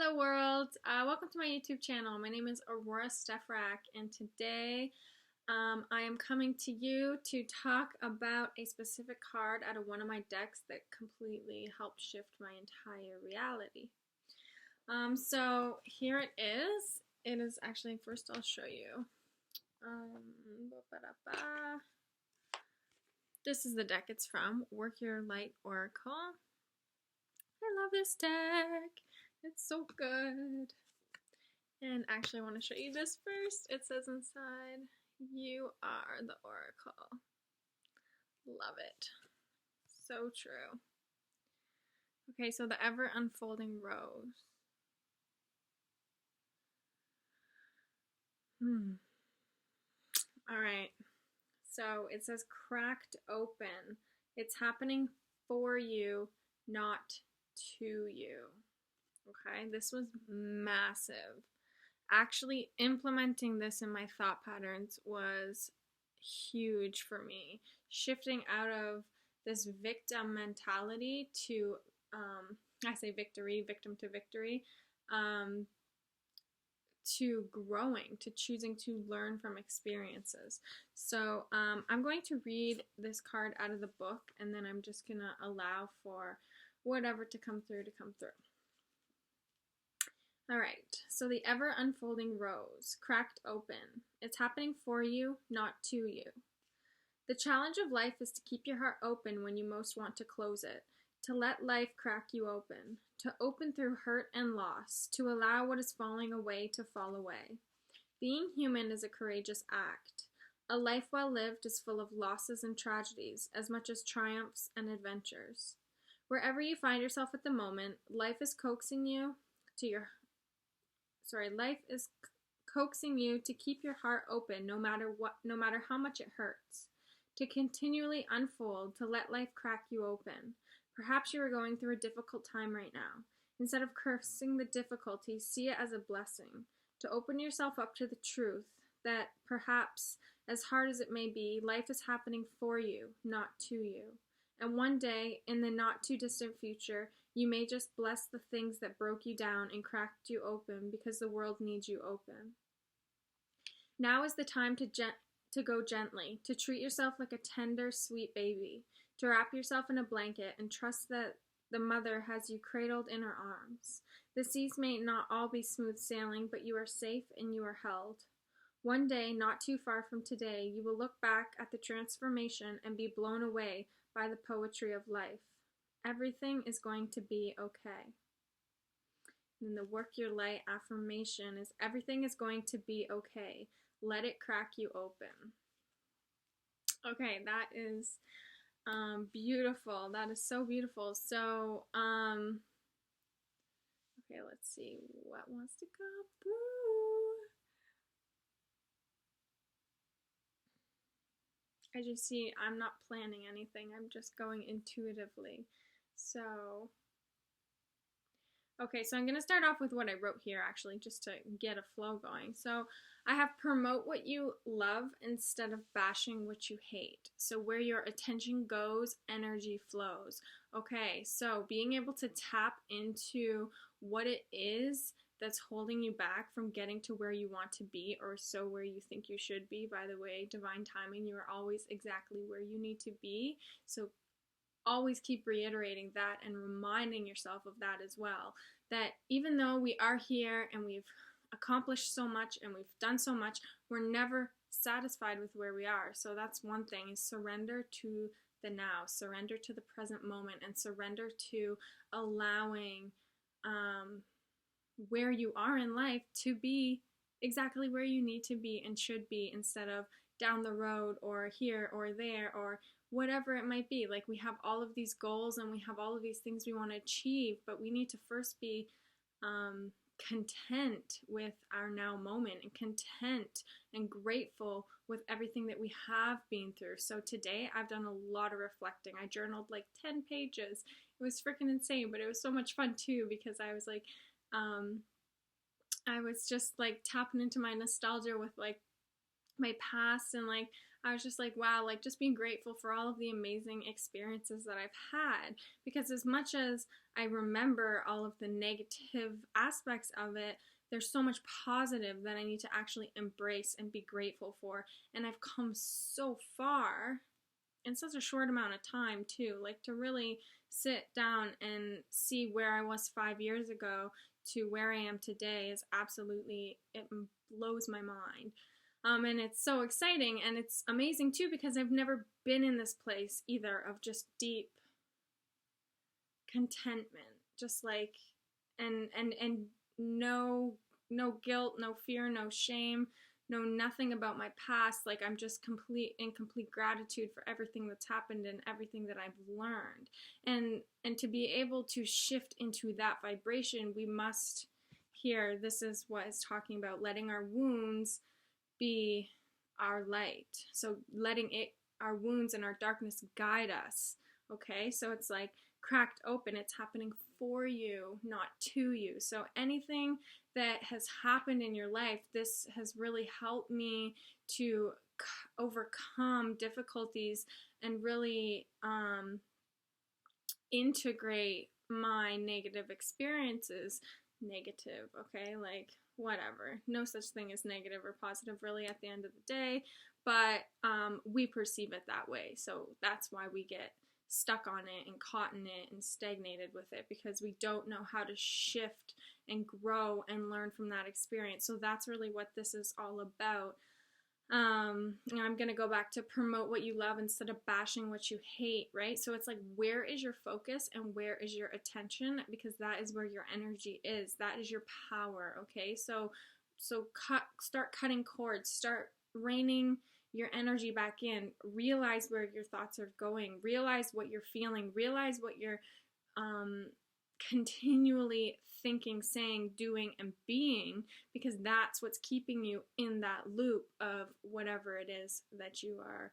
Hello world, welcome to my YouTube channel. My name is Aurora Stefrak, and today I am coming to you to talk about a specific card out of one of my decks that completely helped shift my entire reality. So here it is. It is actually, first I'll show you. This is the deck it's from, Work Your Light Oracle. I love this deck. It's so good. And actually I want to show you this first. It says inside, you are the oracle. Love it. So true. Okay, so the ever unfolding rose. Alright. So it says cracked open. It's happening for you, not to you. Okay, this was massive. Actually implementing this in my thought patterns was huge for me. Shifting out of this victim mentality to, I say victory, victim to victory, to growing, to choosing to learn from experiences. So I'm going to read this card out of the book, and then I'm just going to allow for whatever to come through to come through. Alright, so the ever unfolding rose, cracked open. It's happening for you, not to you. The challenge of life is to keep your heart open when you most want to close it, to let life crack you open, to open through hurt and loss, to allow what is falling away to fall away. Being human is a courageous act. A life well lived is full of losses and tragedies, as much as triumphs and adventures. Wherever you find yourself at the moment, life is coaxing you to keep your heart open no matter how much it hurts. To continually unfold, to let life crack you open. Perhaps you are going through a difficult time right now. Instead of cursing the difficulty, see it as a blessing. To open yourself up to the truth that perhaps, as hard as it may be, life is happening for you, not to you. And one day, in the not too distant future, you may just bless the things that broke you down and cracked you open because the world needs you open. Now is the time to go gently, to treat yourself like a tender, sweet baby, to wrap yourself in a blanket and trust that the mother has you cradled in her arms. The seas may not all be smooth sailing, but you are safe and you are held. One day, not too far from today, you will look back at the transformation and be blown away by the poetry of life. Everything is going to be okay. And the Work Your Light affirmation is everything is going to be okay. Let it crack you open. Okay, that is beautiful. That is so beautiful. So, okay, let's see what wants to come through. I just see I'm not planning anything. I'm just going intuitively. So, okay, so I'm going to start off with what I wrote here, actually, just to get a flow going. So I have promote what you love instead of bashing what you hate. So where your attention goes, energy flows. Okay, so being able to tap into what it is that's holding you back from getting to where you want to be, or so where you think you should be. By the way, divine timing, you are always exactly where you need to be. So always keep reiterating that and reminding yourself of that as well. That even though we are here and we've accomplished so much and we've done so much, we're never satisfied with where we are. So that's one thing, is surrender to the now, surrender to the present moment, and surrender to allowing where you are in life to be exactly where you need to be and should be, instead of down the road or here or there or whatever it might be. Like, we have all of these goals and we have all of these things we want to achieve, but we need to first be content with our now moment, and content and grateful with everything that we have been through. So today I've done a lot of reflecting. I journaled like 10 pages. It was freaking insane, but it was so much fun too, because I was like, I was just like tapping into my nostalgia with like my past, and like I was just like, wow, like just being grateful for all of the amazing experiences that I've had. Because as much as I remember all of the negative aspects of it, there's so much positive that I need to actually embrace and be grateful for. And I've come so far in such a short amount of time, too. Like to really sit down and see where I was 5 years ago to where I am today is absolutely, it blows my mind. And it's so exciting, and it's amazing too because I've never been in this place either of just deep contentment, just like and no guilt, no fear, no shame, no nothing about my past. Like I'm just in complete gratitude for everything that's happened and everything that I've learned. And to be able to shift into that vibration, we must here, this is what it's talking about, letting our wounds be our light. So letting our wounds and our darkness guide us. Okay, so it's like cracked open. It's happening for you, not to you. So anything that has happened in your life, this has really helped me to overcome difficulties and really integrate my negative experiences. Negative, okay, like whatever. No such thing as negative or positive really at the end of the day, but we perceive it that way. So that's why we get stuck on it and caught in it and stagnated with it, because we don't know how to shift and grow and learn from that experience. So that's really what this is all about. I'm going to go back to promote what you love instead of bashing what you hate, right? So it's like, where is your focus and where is your attention? Because that is where your energy is. That is your power, okay? So start cutting cords, start reining your energy back in, realize where your thoughts are going, realize what you're feeling, realize what you're continually thinking, saying, doing, and being, because that's what's keeping you in that loop of whatever it is that you are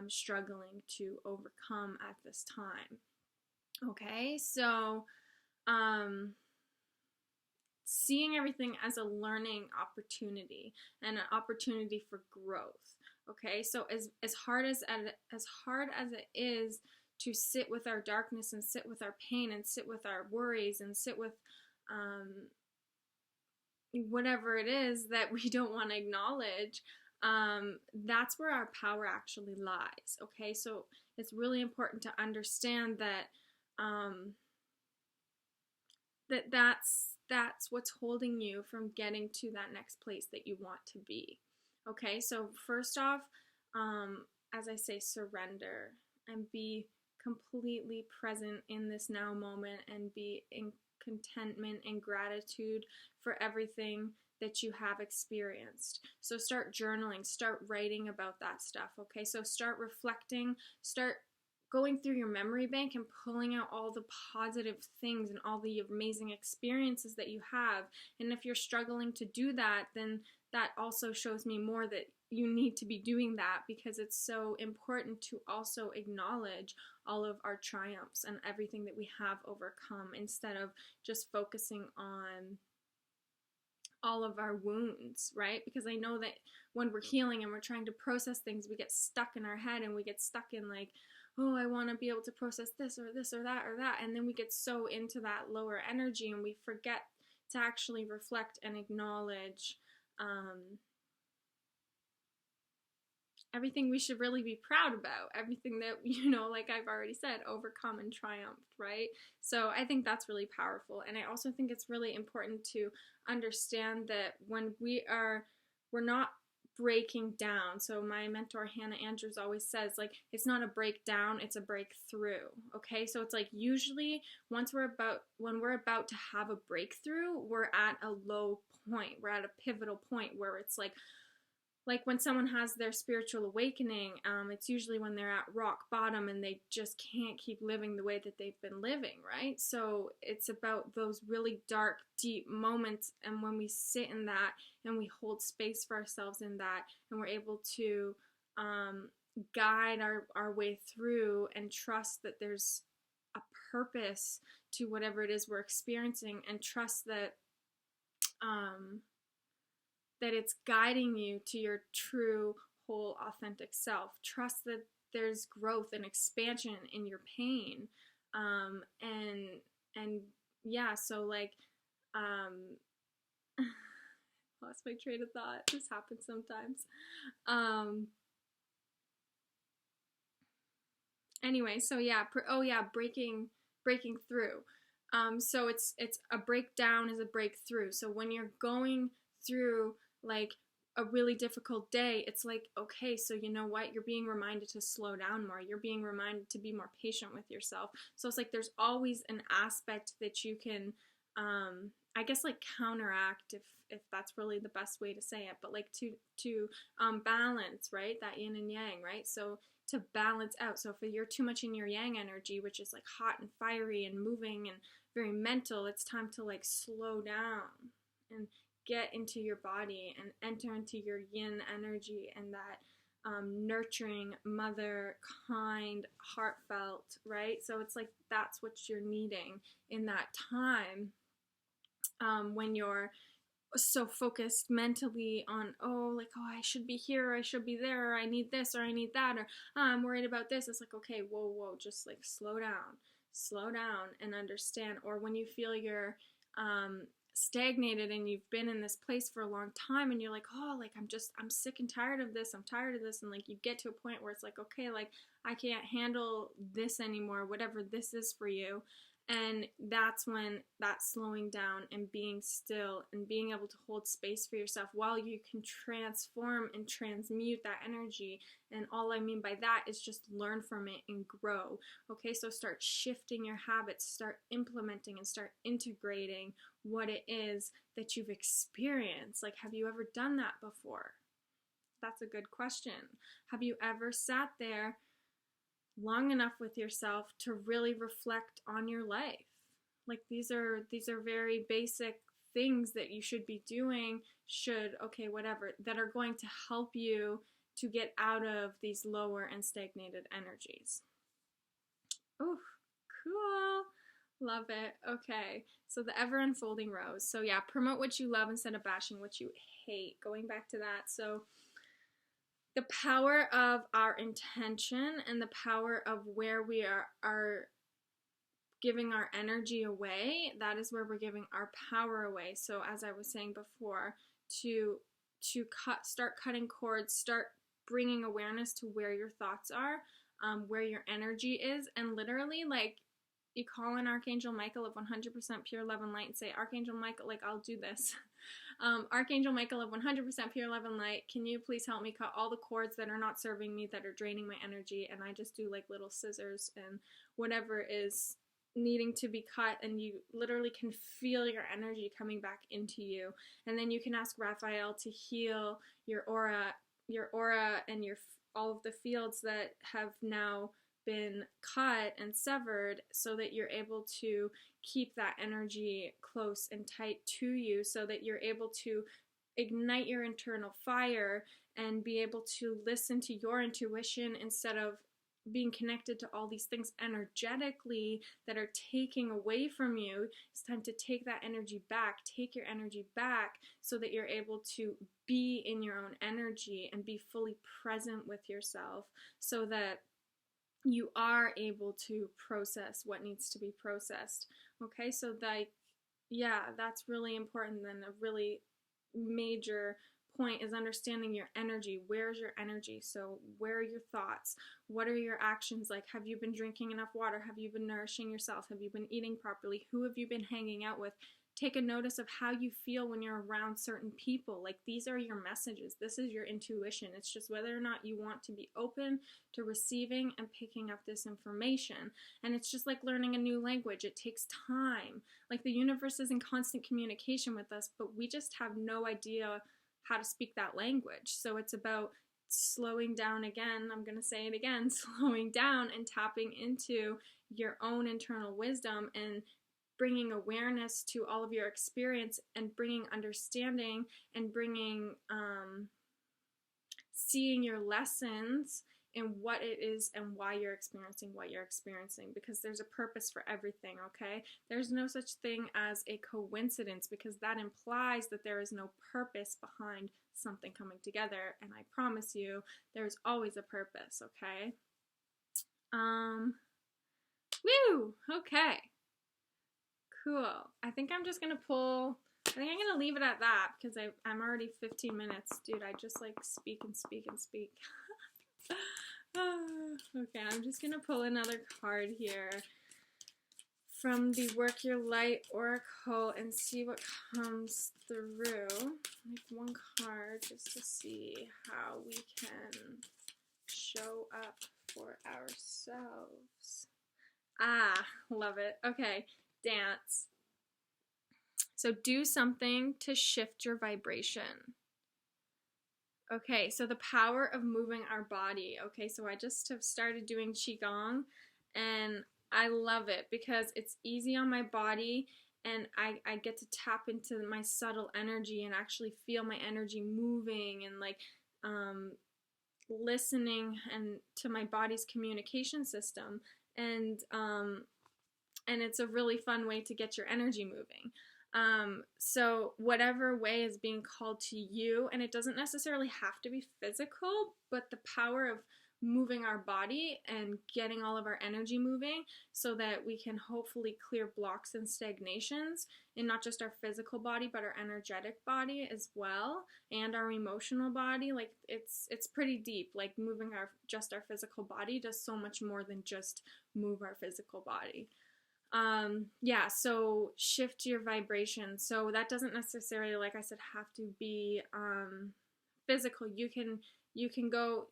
struggling to overcome at this time. Okay, so seeing everything as a learning opportunity and an opportunity for growth. Okay, so as hard as it is to sit with our darkness and sit with our pain and sit with our worries and sit with whatever it is that we don't want to acknowledge, that's where our power actually lies. Okay, so it's really important to understand that that's what's holding you from getting to that next place that you want to be. Okay, so first off, as I say, surrender and be completely present in this now moment and be in contentment and gratitude for everything that you have experienced. So start journaling, start writing about that stuff, okay? So start reflecting, start going through your memory bank and pulling out all the positive things and all the amazing experiences that you have. And if you're struggling to do that, then that also shows me more that you need to be doing that, because it's so important to also acknowledge all of our triumphs and everything that we have overcome, instead of just focusing on all of our wounds, right? Because I know that when we're healing and we're trying to process things, we get stuck in our head and we get stuck in like, oh, I want to be able to process this or this or that or that. And then we get so into that lower energy and we forget to actually reflect and acknowledge everything we should really be proud about, everything that, you know, like I've already said, overcome and triumphed, right? So I think that's really powerful. And I also think it's really important to understand that when we're not breaking down. So my mentor Hannah Andrews always says, like, it's not a breakdown, it's a breakthrough. Okay, so it's like usually when we're about to have a breakthrough, we're at a low point, we're at a pivotal point where it's like when someone has their spiritual awakening, it's usually when they're at rock bottom and they just can't keep living the way that they've been living, right? So it's about those really dark, deep moments, and when we sit in that and we hold space for ourselves in that, and we're able to guide our way through and trust that there's a purpose to whatever it is we're experiencing, and trust that that it's guiding you to your true whole authentic self. Trust that there's growth and expansion in your pain. And yeah, so like, lost my train of thought. This happens sometimes. Anyway, so yeah, breaking through. So it's a breakdown is a breakthrough. So when you're going through like a really difficult day, it's like, okay, so you know what? You're being reminded to slow down more. You're being reminded to be more patient with yourself. So it's like there's always an aspect that you can, I guess, like counteract, if that's really the best way to say it, but like to balance, right? That yin and yang, right? So to balance out. So if you're too much in your yang energy, which is like hot and fiery and moving and very mental, it's time to like slow down and get into your body and enter into your yin energy and that nurturing, mother, kind, heartfelt, right? So it's like that's what you're needing in that time, when you're so focused mentally on, oh, like, oh, I should be here, or I should be there, or I need this, or I need that, or oh, I'm worried about this. It's like, okay, whoa, just like slow down and understand. Or when you feel you're stagnated and you've been in this place for a long time and you're like, oh, like I'm sick and tired of this, and like you get to a point where it's like, okay, like I can't handle this anymore, whatever this is for you. And that's when that slowing down and being still and being able to hold space for yourself while you can transform and transmute that energy. And all I mean by that is just learn from it and grow. Okay, so start shifting your habits, start implementing and start integrating what it is that you've experienced. Like, have you ever done that before? That's a good question. Have you ever sat there long enough with yourself to really reflect on your life? Like, these are very basic things that you should be doing, that are going to help you to get out of these lower and stagnated energies. Oh, cool. Love it. Okay, so the ever unfolding rose. So yeah, promote what you love instead of bashing what you hate. Going back to that, so the power of our intention and the power of where we are giving our energy away, that is where we're giving our power away. So as I was saying before, to start cutting cords, start bringing awareness to where your thoughts are, where your energy is, and literally, like, you call in Archangel Michael of 100% pure love and light and say, Archangel Michael, like, I'll do this. Archangel Michael of 100% pure love and light, can you please help me cut all the cords that are not serving me, that are draining my energy? And I just do like little scissors and whatever is needing to be cut, and you literally can feel your energy coming back into you. And then you can ask Raphael to heal your aura and all of the fields that have now been cut and severed, so that you're able to keep that energy close and tight to you, so that you're able to ignite your internal fire and be able to listen to your intuition instead of being connected to all these things energetically that are taking away from you. It's time to take that energy back, take your energy back, so that you're able to be in your own energy and be fully present with yourself, so that you are able to process what needs to be processed. Okay, so that's really important. Then a really major point is understanding your energy. Where's your energy? So where are your thoughts? What are your actions like? Have you been drinking enough water? Have you been nourishing yourself? Have you been eating properly? Who have you been hanging out with? Take a notice of how you feel when you're around certain people. Like, these are your messages. This is your intuition. It's just whether or not you want to be open to receiving and picking up this information. And it's just like learning a new language. It takes time. Like, the universe is in constant communication with us, but we just have no idea how to speak that language. So it's about slowing down again. I'm going to say it again, slowing down and tapping into your own internal wisdom and bringing awareness to all of your experience and bringing understanding and bringing seeing your lessons what it is and why you're experiencing what you're experiencing, because there's a purpose for everything, okay? There's no such thing as a coincidence, because that implies that there is no purpose behind something coming together, and I promise you there's always a purpose, okay? Woo! Okay. Cool. I think I'm gonna leave it at that, because I'm already 15 minutes. Dude, I just like speak and speak and speak. Okay, I'm just gonna pull another card here from the Work Your Light Oracle and see what comes through. Like one card just to see how we can show up for ourselves. Ah, love it. Okay, dance. So do something to shift your vibration. Okay, so the power of moving our body. Okay, so I just have started doing Qigong, and I love it because it's easy on my body, and I get to tap into my subtle energy and actually feel my energy moving, and like listening and to my body's communication system, and it's a really fun way to get your energy moving. So whatever way is being called to you, and it doesn't necessarily have to be physical, but the power of moving our body and getting all of our energy moving so that we can hopefully clear blocks and stagnations in not just our physical body, but our energetic body as well, and our emotional body. Like it's pretty deep. Like moving our physical body does so much more than just move our physical body. Yeah, so shift your vibration. So that doesn't necessarily, like I said, have to be physical. You can go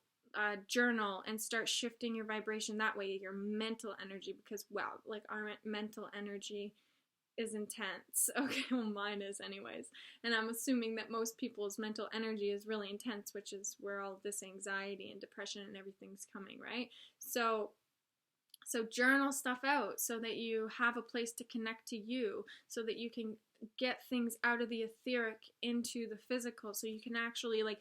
journal and start shifting your vibration that way, your mental energy, because wow, like our mental energy is intense. Okay, well mine is anyways. And I'm assuming that most people's mental energy is really intense, which is where all this anxiety and depression and everything's coming, right? So journal stuff out so that you have a place to connect to you, so that you can get things out of the etheric into the physical, so you can actually like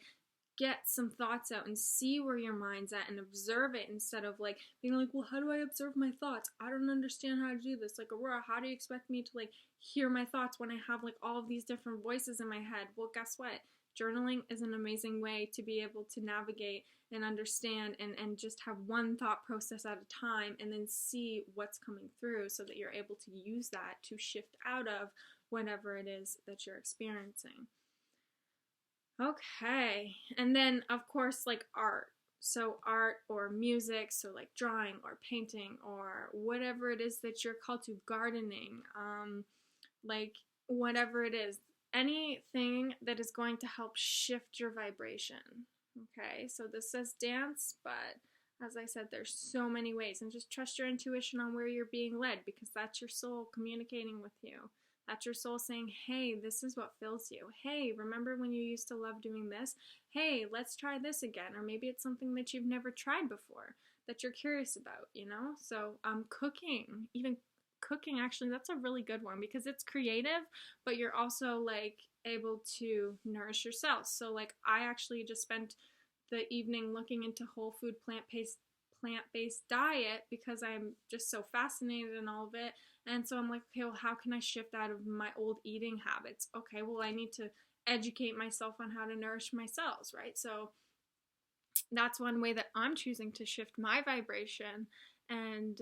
get some thoughts out and see where your mind's at and observe it, instead of like being like, well, how do I observe my thoughts? I don't understand how to do this. Like, Aurora, how do you expect me to like hear my thoughts when I have like all of these different voices in my head? Well, guess what? Journaling is an amazing way to be able to navigate and understand and just have one thought process at a time, and then see what's coming through, so that you're able to use that to shift out of whatever it is that you're experiencing. Okay, and then of course like art. So art or music, so like drawing or painting or whatever it is that you're called to, gardening, like whatever it is, anything that is going to help shift your vibration. Okay, so this says dance, but as I said, there's so many ways, and just trust your intuition on where you're being led, because that's your soul communicating with you. That's your soul saying, hey, this is what fills you. Hey, remember when you used to love doing this? Hey, let's try this again. Or maybe it's something that you've never tried before that you're curious about, you know? So cooking, even cooking, actually, that's a really good one, because it's creative, but you're also like able to nourish yourself. So like I actually just spent the evening looking into whole food plant-based diet, because I'm just so fascinated in all of it. And so I'm like, okay, well, how can I shift out of my old eating habits? Okay, well, I need to educate myself on how to nourish myself, right? So that's one way that I'm choosing to shift my vibration. And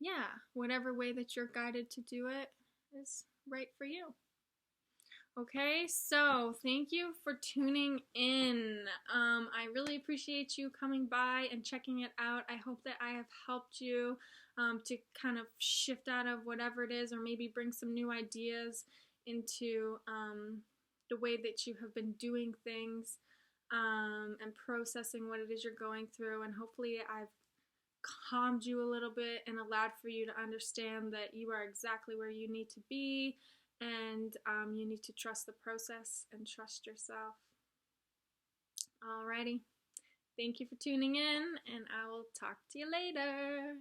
yeah, whatever way that you're guided to do it is right for you. Okay, so thank you for tuning in. I really appreciate you coming by and checking it out. I hope that I have helped you to kind of shift out of whatever it is, or maybe bring some new ideas into the way that you have been doing things, and processing what it is you're going through. And hopefully I've calmed you a little bit and allowed for you to understand that you are exactly where you need to be. And you need to trust the process and trust yourself. Alrighty. Thank you for tuning in, and I will talk to you later.